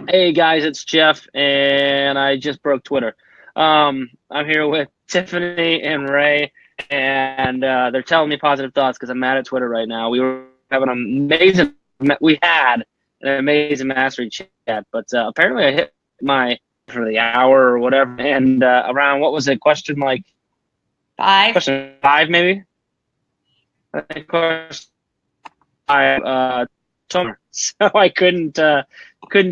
Hey guys, it's Jeff, and I just broke Twitter. I'm here with Tiffany and Rae, and they're telling me positive thoughts because I'm mad at Twitter right now. We had an amazing mastery chat, but apparently I hit my for the hour or whatever, and around what was it? Question five maybe. I think question five. So I couldn't do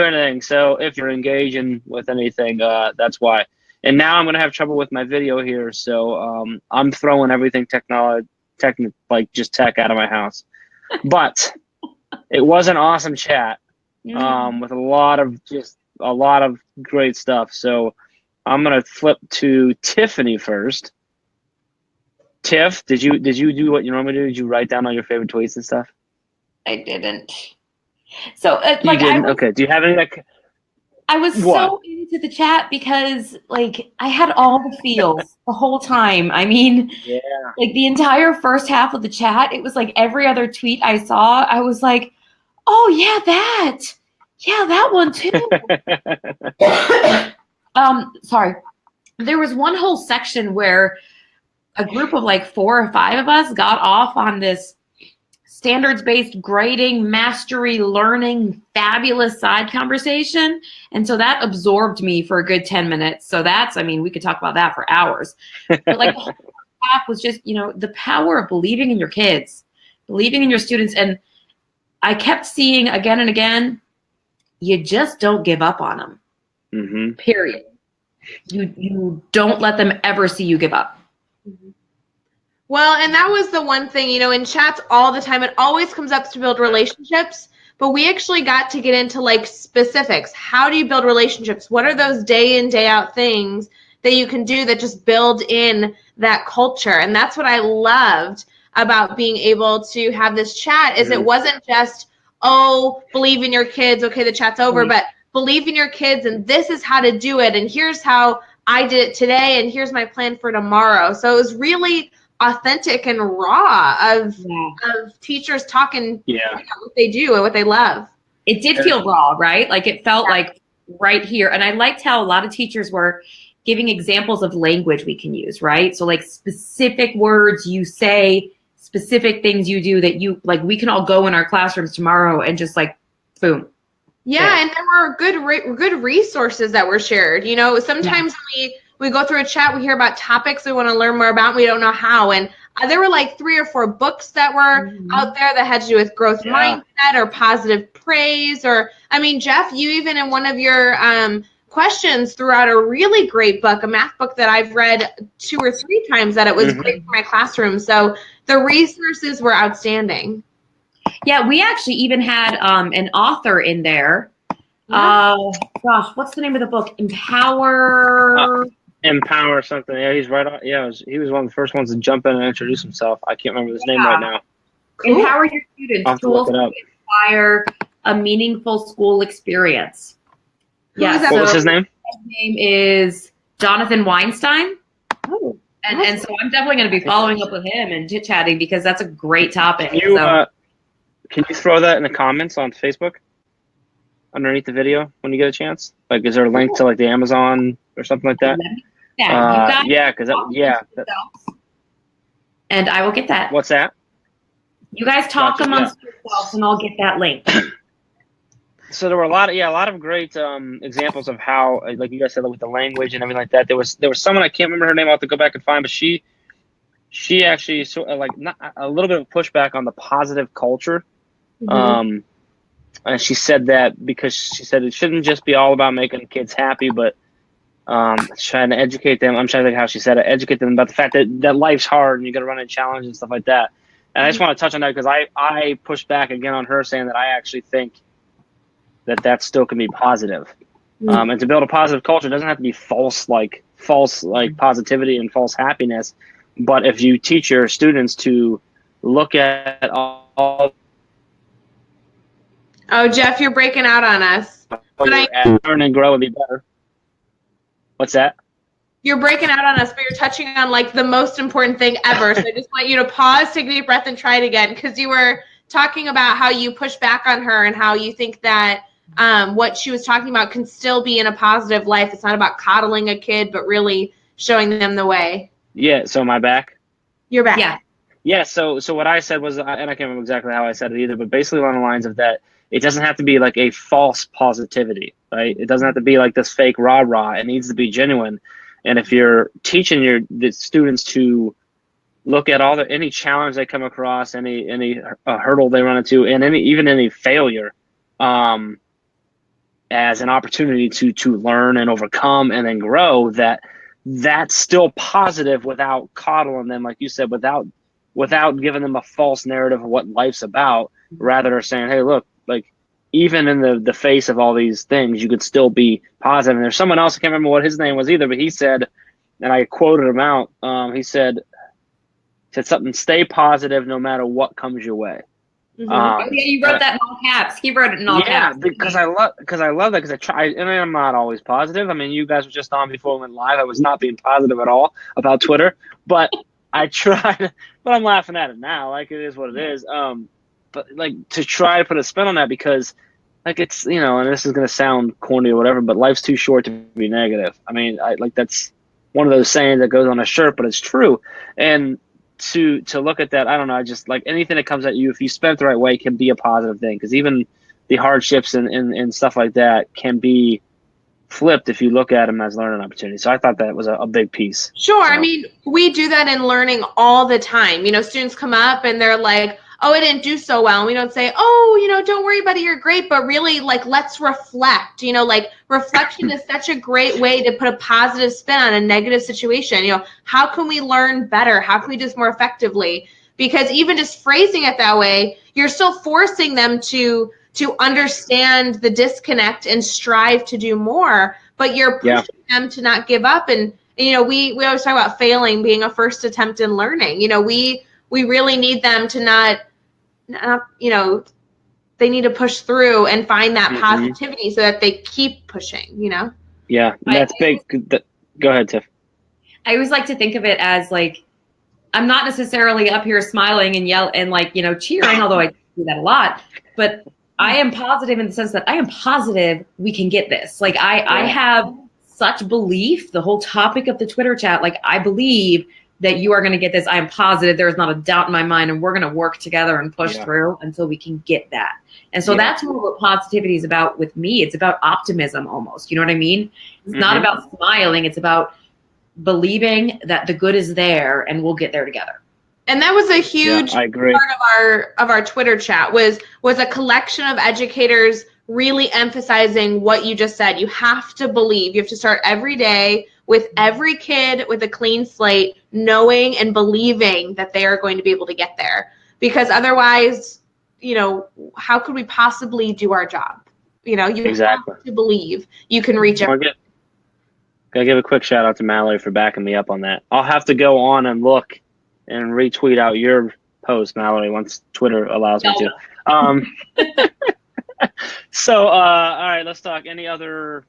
anything. So if you're engaging with anything, that's why. And now I'm gonna have trouble with my video here. So I'm throwing everything tech out of my house. But it was an awesome chat with a lot of great stuff. So I'm gonna flip to Tiffany first. Tiff, did you do what you normally do? Did you write down all your favorite tweets and stuff? I didn't. So you didn't? Okay. Do you have any I was so into the chat because I had all the feels the whole time. I mean, yeah. The entire first half of the chat, it was like every other tweet I saw, I was like, oh yeah, that one too. Sorry. There was one whole section where a group of 4 or 5 of us got off on this standards-based grading, mastery, learning, fabulous side conversation. And so that absorbed me for a good 10 minutes. So we could talk about that for hours. But the whole talk was just, the power of believing in your kids, believing in your students. And I kept seeing again and again, you just don't give up on them. Mm-hmm. Period. You don't let them ever see you give up. Mm-hmm. Well, and that was the one thing, in chats all the time, it always comes up to build relationships, but we actually got to get into specifics. How do you build relationships? What are those day in, day out things that you can do that just build in that culture? And that's what I loved about being able to have this chat is it wasn't just, believe in your kids. Okay, the chat's over, but believe in your kids. And this is how to do it. And here's how I did it today. And here's my plan for tomorrow. So it was really authentic and raw of teachers talking what they do and what they love. It did feel raw, right? It felt right here. And I liked how a lot of teachers were giving examples of language we can use, right? So specific words you say, specific things you do that you we can all go in our classrooms tomorrow and just boom. Yeah, and there were good resources that were shared. Sometimes we go through a chat, we hear about topics we want to learn more about, and we don't know how. And there were 3 or 4 books that were out there that had to do with growth mindset or positive praise. Or, Jeff, you even in one of your questions threw out a really great book, a math book that I've read 2 or 3 times that it was great for my classroom. So the resources were outstanding. Yeah, we actually even had an author in there. Gosh, what's the name of the book? Empower something. Yeah, he's right on. Yeah, he was one of the first ones to jump in and introduce himself. I can't remember his name right now. Cool. Empower your students. Tools to inspire a meaningful school experience. Yeah. What was his name? His name is Jonathan Weinstein. Oh. And so I'm definitely going to be following up with him and chit-chatting because that's a great topic. Can you throw that in the comments on Facebook underneath the video when you get a chance? Is there a link to the Amazon or something like that? And I will get that. What's that? You guys talk amongst yourselves, and I'll get that link. So there were a lot of great examples of how, like you guys said, with the language and everything like that. There was someone, I can't remember her name. I'll have to go back and find, but she actually not a little bit of pushback on the positive culture. And she said that because she said it shouldn't just be all about making kids happy, but trying to educate them. I'm trying to think how she said it. Educate them about the fact that life's hard and you got to run into challenges and stuff like that. And I just want to touch on that because I pushed back again on her saying that I actually think that still can be positive. And to build a positive culture doesn't have to be false positivity and false happiness. But if you teach your students to look at all. Oh, Jeff, you're breaking out on us. Learn and grow and be better. What's that? You're breaking out on us, but you're touching on the most important thing ever. So I just want you to pause, take a deep breath, and try it again because you were talking about how you push back on her and how you think that what she was talking about can still be in a positive life. It's not about coddling a kid, but really showing them the way. Yeah. So am I back? You're back. Yeah. Yeah. So what I said was, and I can't remember exactly how I said it either, but basically along the lines of that, it doesn't have to be like a false positivity, right? It doesn't have to be like this fake rah-rah. It needs to be genuine. And if you're teaching the students to look at any challenge they come across, any hurdle they run into, and even any failure, as an opportunity to learn and overcome and then grow, that's still positive without coddling them, like you said, without giving them a false narrative of what life's about. Rather saying, hey, look, like even in the face of all these things, you could still be positive. And there's someone else, I can't remember what his name was either, but he said, and I quoted him out, he said something, stay positive no matter what comes your way. Yeah, you wrote that in all caps. He wrote it in all caps. Yeah, because I love that, because I try, and I'm not always positive. I mean, you guys were just on before we went live. I was not being positive at all about Twitter, but I tried. But I'm laughing at it now, like it is what it is. But like to try to put a spin on that, because like it's, and this is gonna sound corny or whatever, but life's too short to be negative. I mean, that's one of those sayings that goes on a shirt, but it's true. And to look at that, I don't know, I just like anything that comes at you, if you spend it the right way, can be a positive thing, because even the hardships and stuff like that can be flipped if you look at them as learning opportunities. So I thought that was a big piece. Sure. So. I mean, we do that in learning all the time. Students come up and they're like, oh, I didn't do so well. And we don't say, oh, don't worry about it, you're great. But really, like, let's reflect. Like reflection is such a great way to put a positive spin on a negative situation. How can we learn better? How can we do this more effectively? Because even just phrasing it that way, you're still forcing them to understand the disconnect and strive to do more, but you're pushing them to not give up. And we always talk about failing being a first attempt in learning. We really need them to not, they need to push through and find that positivity so that they keep pushing, Yeah, that's big. Go ahead, Tiff. I always like to think of it as like, I'm not necessarily up here smiling and cheering, although I do that a lot, but I am positive in the sense that I am positive we can get this. Like I have such belief, the whole topic of the Twitter chat, like I believe that you are going to get this. I am positive. There is not a doubt in my mind, and we're going to work together and push through until we can get that. And so that's more what positivity is about with me. It's about optimism almost. You know what I mean? It's not about smiling. It's about believing that the good is there and we'll get there together. And that was a huge I agree. part of our Twitter chat was a collection of educators really emphasizing what you just said. You have to believe. You have to start every day with every kid with a clean slate, knowing and believing that they are going to be able to get there. Because otherwise, how could we possibly do our job? You have to believe you can reach everyone. Gotta give a quick shout out to Mallory for backing me up on that. I'll have to go on and look and retweet out your post, Mallory, once Twitter allows me to. So, all right, let's talk. Any other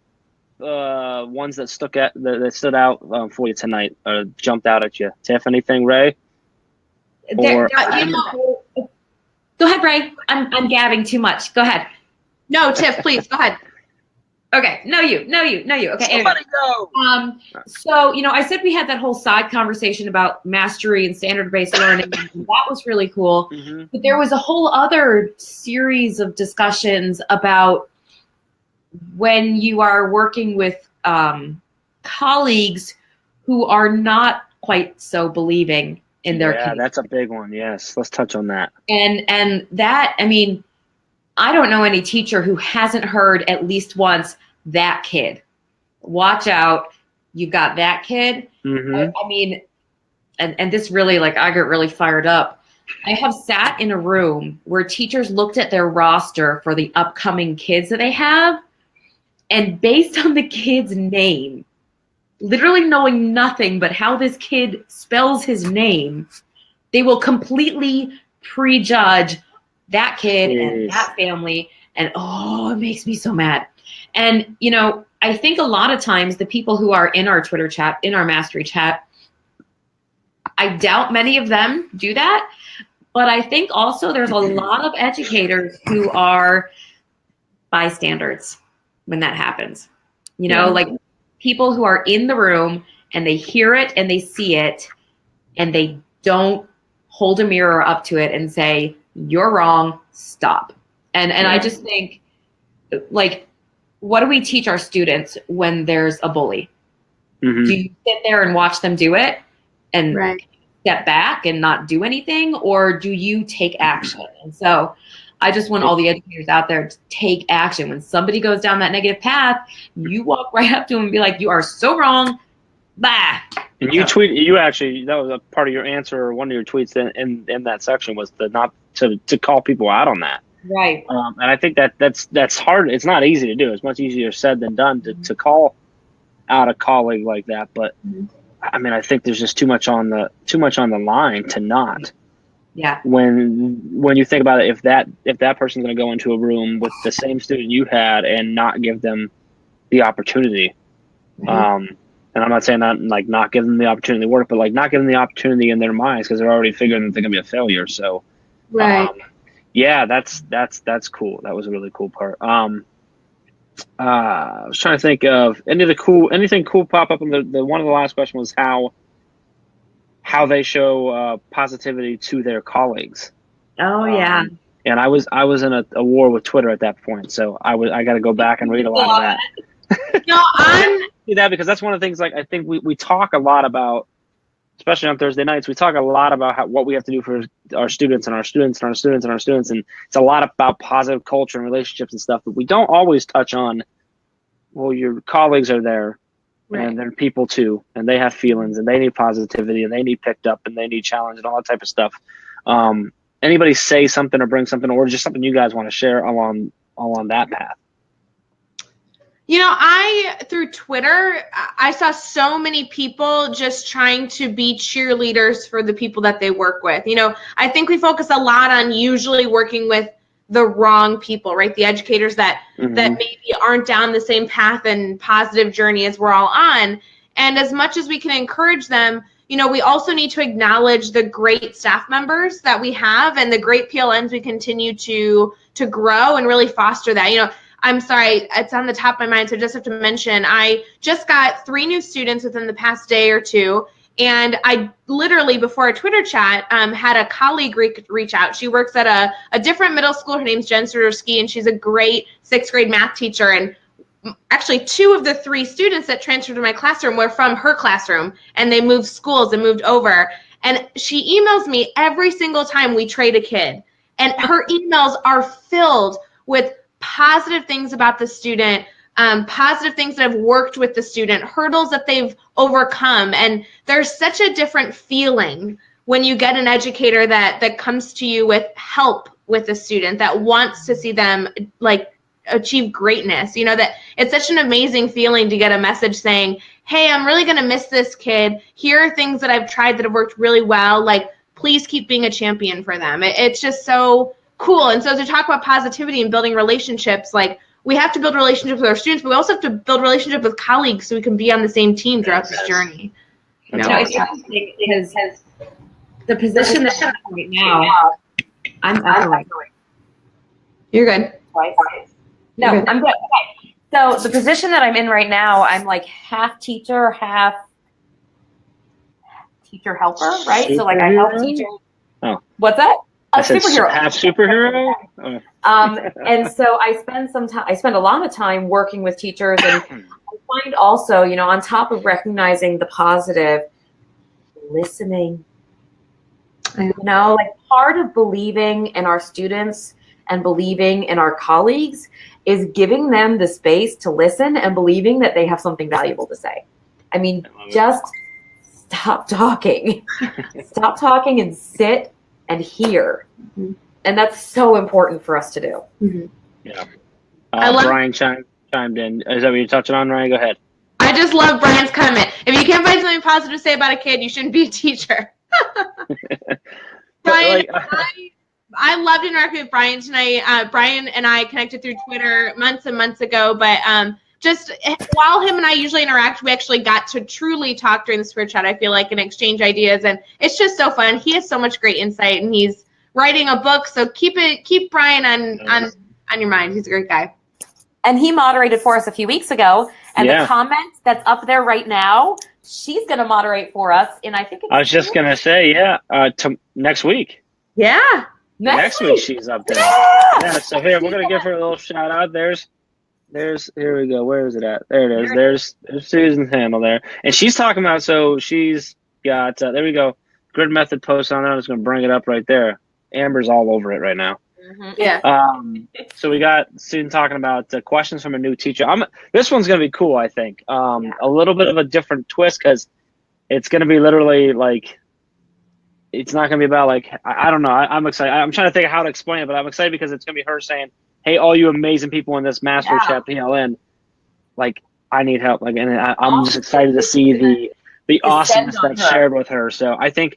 ones that stood out for you tonight, or jumped out at you? Tiff, anything, Rae? Go ahead, Rae. I'm gabbing too much. Go ahead. No, Tiff, please go ahead. Okay. No, you. Okay. Somebody go. So, I said we had that whole side conversation about mastery and standard-based learning. And that was really cool. But there was a whole other series of discussions about when you are working with colleagues who are not quite so believing in their kids. That's a big one. Yes. Let's touch on that. And that, I mean, I don't know any teacher who hasn't heard at least once, that kid. Watch out. You've got that kid. I mean, and this really, I get really fired up. I have sat in a room where teachers looked at their roster for the upcoming kids that they have, and based on the kid's name, literally knowing nothing but how this kid spells his name, they will completely prejudge that kid and that family. And it makes me so mad. And, I think a lot of times the people who are in our Twitter chat, in our mastery chat, I doubt many of them do that. But I think also there's a lot of educators who are bystanders when that happens. You know, like people who are in the room and they hear it and they see it and they don't hold a mirror up to it and say, you're wrong, stop. And I just think, like, what do we teach our students when there's a bully? Mm-hmm. Do you sit there and watch them do it and step back and not do anything? Or do you take action? And so I just want all the educators out there to take action. When somebody goes down that negative path, you walk right up to them and be like, you are so wrong. Bah. And you actually, that was a part of your answer, or one of your tweets in that section was to call people out on that. Right. And I think that's hard. It's not easy to do. It's much easier said than done to call out a colleague like that. But I mean, I think there's just too much on the line to not. Yeah. When you think about it, if that person's going to go into a room with the same student you had and not give them the opportunity, and I'm not saying that like not give them the opportunity to work, but like not give them the opportunity in their minds because they're already figuring that they're going to be a failure. So, yeah, that's cool. That was a really cool part. I was trying to think of anything cool pop up. And the one of the last question was how they show positivity to their colleagues. Oh yeah. And I was in a war with Twitter at that point, so I got to go back and read a lot of that. No, Do that because that's one of the things. Like I think we talk a lot about, especially on Thursday nights, we talk a lot about what we have to do for our students and our students and our students and our students, and it's a lot about positive culture and relationships and stuff. But we don't always touch on, well, your colleagues are there. Right. And they're people too, and they have feelings, and they need positivity, and they need picked up, and they need challenge, and all that type of stuff. Anybody say something or bring something, or just something you guys want to share along that path? You know, through Twitter, I saw so many people just trying to be cheerleaders for the people that they work with. You know, I think we focus a lot on usually working with the wrong people, right? The educators that maybe aren't down the same path and positive journey as we're all on. And as much as we can encourage them, you know, we also need to acknowledge the great staff members that we have and the great PLNs we continue to grow and really foster that. You know, I'm sorry, it's on the top of my mind, so I just have to mention, I just got 3 new students within the past day or two. And I literally, before a Twitter chat, had a colleague reach out. She works at a different middle school. Her name's Jen Swiderski, and she's a great 6th grade math teacher. And actually 2 of the 3 students that transferred to my classroom were from her classroom, and they moved schools and moved over. And she emails me every single time we trade a kid. And her emails are filled with positive things about the student, positive things that have worked with the student, hurdles that they've overcome. And there's such a different feeling when you get an educator that comes to you with help with a student, that wants to see them like achieve greatness. You know, that it's such an amazing feeling to get a message saying, hey, I'm really going to miss this kid. Here are things that I've tried that have worked really well. Like, please keep being a champion for them. It's just so cool. And so to talk about positivity and building relationships, like, we have to build relationships with our students, but we also have to build relationships with colleagues so we can be on the same team throughout this journey. You know, it's interesting because the position that I'm in right now, I'm echoing. You're good. No, I'm good. Okay. So the position that I'm in right now, I'm like half teacher, half teacher helper, right? So like I help teachers. Oh. What's that? A superhero. Half superhero? And so I spend a lot of time working with teachers, and I find also, you know, on top of recognizing the positive, listening. You know, like part of believing in our students and believing in our colleagues is giving them the space to listen and believing that they have something valuable to say. I mean, just stop talking. Stop talking and sit and hear. And that's so important for us to do. Yeah. Brian chimed in. Is that what you're touching on, Ryan? Go ahead. I just love Brian's comment. If you can't find something positive to say about a kid, you shouldn't be a teacher. Brian, I loved interacting with Brian tonight. Brian and I connected through Twitter months and months ago, but just while him and I usually interact, we actually got to truly talk during the Spirit Chat, I feel like, and exchange ideas, and it's just so fun. He has so much great insight, and he's writing a book, so keep Brian on your mind. He's a great guy. And he moderated for us a few weeks ago. And Yeah. the comment that's up there right now, she's going to moderate for us. And I think it's I was just going to say, next week. Yeah. Next week she's up there. Yeah. So here, we're going to give her a little shout out. Here we go. Where is it at? There it is. There's Susan's handle there. And she's talking about, so she's got, there we go. Grid method post on there. I'm just going to bring it up right there. Amber's all over it right now. Mm-hmm. Yeah. So we got Susan talking about questions from a new teacher. This one's going to be cool, I think. A little bit of a different twist because it's going to be literally like, it's not going to be about like, I don't know. I'm excited. I'm trying to think of how to explain it, but I'm excited because it's going to be her saying, hey, all you amazing people in this Mastery Chat PLN, like, I need help. Like, and I'm just excited to see the awesomeness that's shared with her. So I think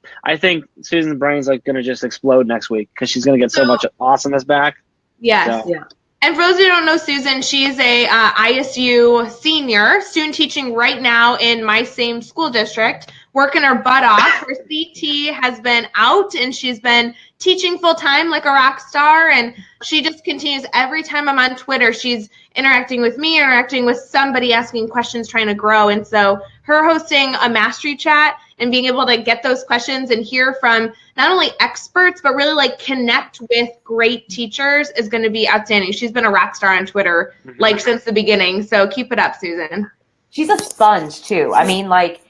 Susan's brain's like going to just explode next week because she's going to get so much awesomeness back. Yes. So. Yeah. And for those who don't know Susan, she's a ISU senior, student teaching right now in my same school district, working her butt off. Her CT has been out, and she's been teaching full-time like a rock star, and she just continues. Every time I'm on Twitter, she's interacting with me, interacting with somebody, asking questions, trying to grow. And so her hosting a mastery chat and being able to get those questions and hear from not only experts, but really like connect with great teachers is going to be outstanding. She's been a rock star on Twitter like since the beginning. So keep it up, Susan. She's a sponge too. I mean, like,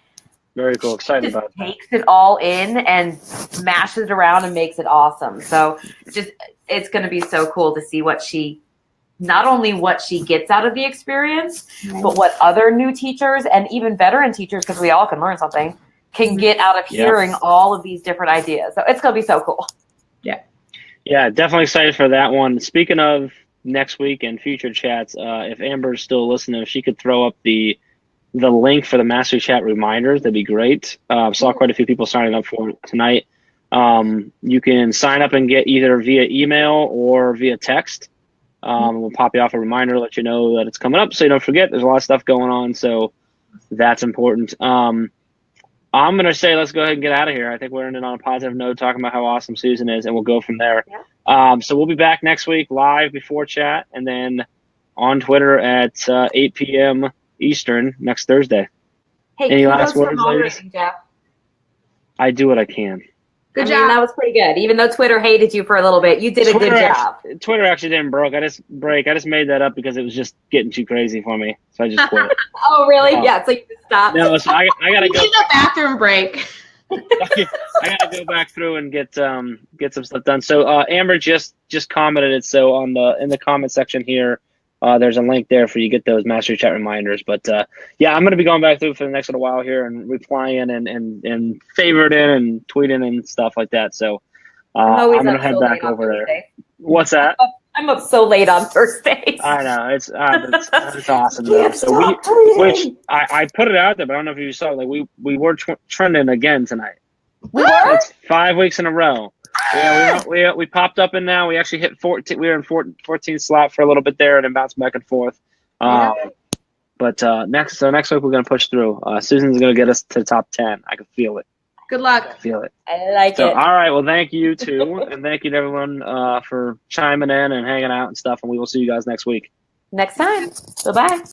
very cool. Excited about it. Takes it all in and smashes it around and makes it awesome. So it's going to be so cool to see not only what she gets out of the experience, but what other new teachers and even veteran teachers, because we all can learn something, can get out of hearing all of these different ideas. So it's going to be so cool. Yeah, definitely excited for that one. Speaking of next week and future chats, if Amber's still listening, if she could throw up the link for the Mastery Chat reminders, that'd be great. Saw quite a few people signing up for it tonight. You can sign up and get either via email or via text. We'll pop you off a reminder, let you know that it's coming up so you don't forget. There's a lot of stuff going on, so that's important. I'm going to say let's go ahead and get out of here. I think we're ending on a positive note, talking about how awesome Susan is, and we'll go from there. Yeah. So we'll be back next week live before chat, and then on Twitter at 8 p.m. Eastern next Thursday. Hey, any last words, ladies? Jeff. I do what I can. Good job. job. That was pretty good. Even though Twitter hated you for a little bit, you did a good job. Twitter actually didn't break. I just made that up because it was just getting too crazy for me, so I just quit. Oh, really? Yeah. So you just stopped. No, so I gotta go. You need a bathroom break. I gotta go back through and get some stuff done. So Amber just commented it. So in the comment section here, there's a link there for you to get those Mastery Chat reminders. But I'm gonna be going back through for the next little while here and replying and favoriting and tweeting and stuff like that. So I'm gonna head back over there. What's that? I'm up so late on Thursdays. I know it's awesome. Though. So I put it out there, but I don't know if you saw. Like we were trending again tonight. We were. It's 5 weeks in a row. Yeah, we popped up and now we actually hit 14. We were in 14 slot for a little bit there and then bounced back and forth. But next week we're gonna push through. Susan's gonna get us to the top 10. I can feel it. Good luck. I feel it. I like it. All right. Well, thank you too, and thank you to everyone for chiming in and hanging out and stuff. And we will see you guys next week. Next time. Bye-bye.